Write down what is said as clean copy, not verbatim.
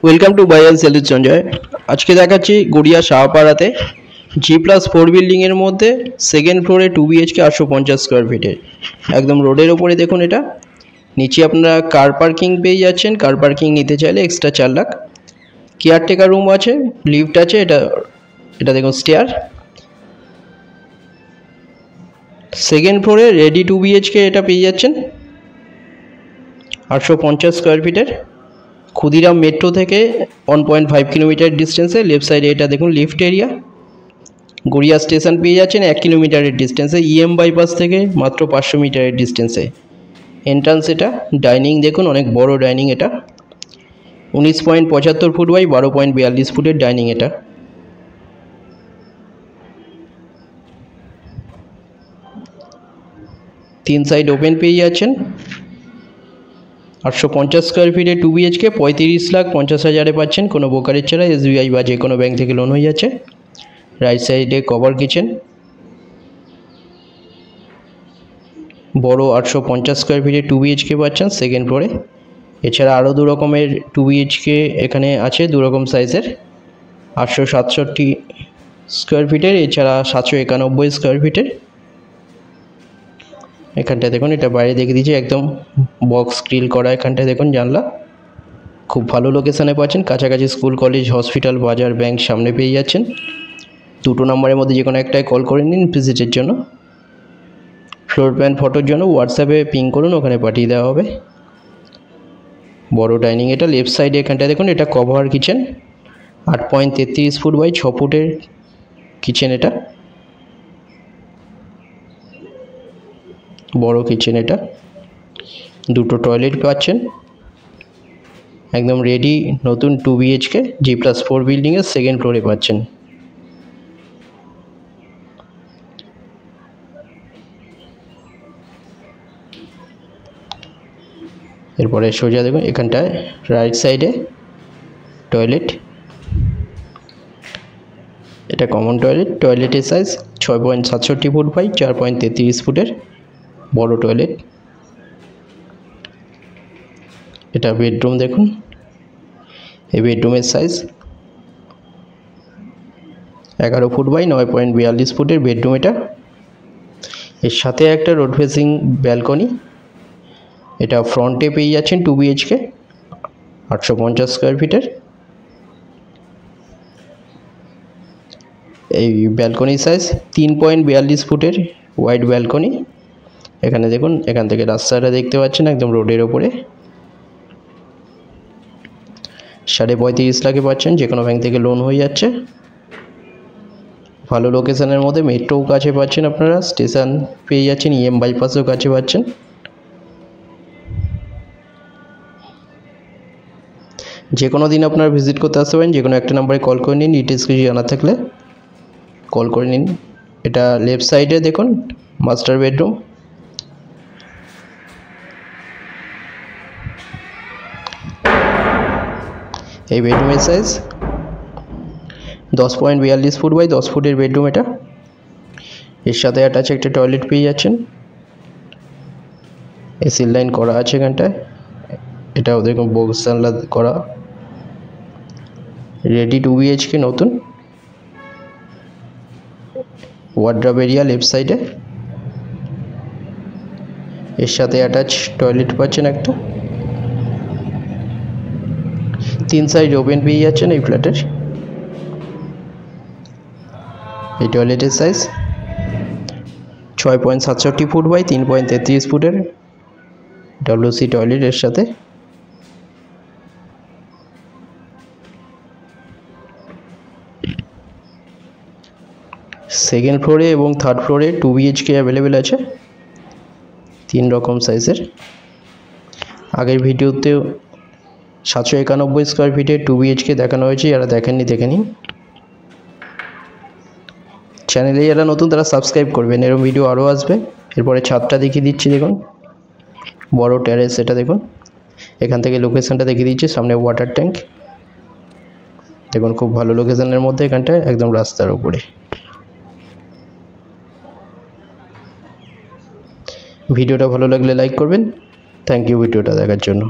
Welcome to buy and sell with Sanjay. আজকে দেখাচ্ছি Garia শাহপাড়াতে G+4 বিল্ডিংয়ের মধ্যে সেকেন্ড ফ্লোরে 2 BHK 850 স্কোয়ার ফিটের একদম রোডের ওপরে। দেখুন, এটা নিচে আপনারা কার পার্কিং পেয়ে যাচ্ছেন। কার পার্কিং নিতে চাইলে এক্সট্রা 4 লাখ। কেয়ারটেকার রুম আছে, লিফট আছে। এটা দেখুন স্টেয়ার। সেকেন্ড ফ্লোরে রেডি 2 BHK এটা পেয়ে যাচ্ছেন 850 স্কোয়ার ফিটের। ক্ষুদিরাম মেট্রো থেকে 1.5 কিলোমিটার ডিস্টেন্সে। লেফট সাইডে এটা দেখুন লিফট এরিয়া। গড়িয়া স্টেশন পেয়ে যাচ্ছেন 1 কিলোমিটারের ডিস্টেন্সে। EM বাইপাস থেকে মাত্র 500 মিটারের ডিস্টেন্সে। এন্ট্রান্স এটা। ডাইনিং দেখুন, অনেক বড় ডাইনিং এটা। 19.75 ফুট বাই 12.42 ফুটের ডাইনিং এটা। তিন সাইড ওপেন পেয়ে যাচ্ছেন। 850 স্কোয়ার ফিটে 2 BHK 35,50,000 পাচ্ছেন কোনো ব্রোকারেজ ছাড়া। SBI বা যে কোনো ব্যাংক থেকে লোন হয়ে যাচ্ছে। রাইট সাইডে কভার কিচেন, বড় 850 স্কোয়ার ফিটে 2 BHK পাচ্ছেন সেকেন্ড ফ্লোরে। এছাড়া আরও দু রকমের 2 BHK এখানে আছে, দু রকম সাইজের। 867 স্কোয়ার ফিটের, এছাড়া 791 স্কোয়ার ফিটের। এখানটায় দেখুন, এটা বাইরে দেখে দিয়েছি, একদম বক্স গ্রিল করা। এখানটায় দেখুন জানলা। খুব ভালো লোকেশানে পাচ্ছেন, কাছাকাছি স্কুল, কলেজ, হসপিটাল, বাজার, ব্যাংক সামনে পেয়ে যাচ্ছেন। দুটো নম্বরের মধ্যে যে কোনো একটাই কল করে নিন ভিজিটের জন্য। ফ্লোর প্ল্যান ফটোর জন্য হোয়াটসঅ্যাপে পিং করুন, ওখানে পাঠিয়ে দেওয়া হবে। বড় ডাইনিং এটা। লেফট সাইডে এখানটায় দেখুন, এটা কভার কিচেন। 8.33 ফুট বাই 6 ফুটের কিচেন এটা। বড় কিচেন এটা। দুটো টয়লেট পাচ্ছেন। একদম রেডি নতুন 2 BHK G+4 বিল্ডিংয়ের সেকেন্ড ফ্লোরে পাচ্ছেন। এরপরে সোজা দেখুন, এখানটায় রাইট সাইডে টয়লেট। এটা কমন টয়লেট। টয়লেটের সাইজ 6.67 ফুট বাই 4.33 ফুটের বড় টয়লেট। এটা বেডরুম দেখুন। এই বেডরুমের সাইজ 11 ফুট বাই 9.42 ফুটের বেডরুম এটা। এর সাথে একটা রোড ফেসিং ব্যালকনি। এটা ফ্রন্টে পেয়ে যাচ্ছেন 2 BHK 850 স্কোয়ার ফিটের। এই ব্যালকনি সাইজ 3.42 ফুটের ওয়াইড ব্যালকনি। এখানে দেখুন, এখান থেকে রাস্তাটা দেখতে পাচ্ছেন একদম রোডের ওপরে। 35.5 লাখে পাচ্ছেন, যে কোনো ব্যাংক থেকে লোন হয়ে যাচ্ছে। ভালো লোকেশনের মধ্যে, মেট্রোও কাছে পাচ্ছেন আপনারা, স্টেশন পেয়ে যাচ্ছেন, EM বাইপাসও কাছে পাচ্ছেন। যে কোনো দিন আপনারা ভিজিট করতে আসতে পারেন। যে কোনো একটা নাম্বারে কল করে নিন, ডিটেলস কিছু জানা থাকলে কল করে নিন। এটা লেফট সাইডে দেখুন মাস্টার বেডরুম। এই বেডরুমের সাইজ 10.42 ফুট বাই 10 ফুটের বেডরুম এটা। এর সাথে অ্যাটাচ একটা টয়লেট পেয়ে যাচ্ছেন। এসি লাইন করা আছে এখানটায়। এটাও দেখুন বক্স জানলা করা। রেডি 2 BHK নতুন। ওয়ার্ড্রপ এরিয়া লেফট সাইডে। এর সাথে অ্যাটাচ টয়লেট পাচ্ছেন একটা। 3 সাইড ওপেন পেয়ে যাচ্ছেন এই ফ্ল্যাটের। এই টয়লেটের সাইজ 6.67 ফুট বাই 3.33 ফুটের WC টয়লেট এর সাথে। সেকেন্ড ফ্লোরে এবং থার্ড ফ্লোরে 2 BHK অ্যাভেলেবেল আছে, 3 রকম সাইজের। আগের ভিডিওতেও 791 স্কোয়ার ফিটে 2 BHK দেখানো হয়েছে, যারা দেখেননি দেখে নিন। চ্যানেলে যারা নতুন তারা সাবস্ক্রাইব করবেন, এরকম ভিডিও আরও আসবে। এরপরে ছাদটা দেখিয়ে দিচ্ছি দেখুন, বড় টেরেস এটা দেখুন। এখান থেকে লোকেশনটা দেখিয়ে দিচ্ছি, সামনে ওয়াটার ট্যাঙ্ক দেখুন, খুব ভালো লোকেশনের মধ্যে, এখানটায় একদম রাস্তার উপরে। ভিডিওটা ভালো লাগলে লাইক করবেন। থ্যাংক ইউ ভিডিওটা দেখার জন্য।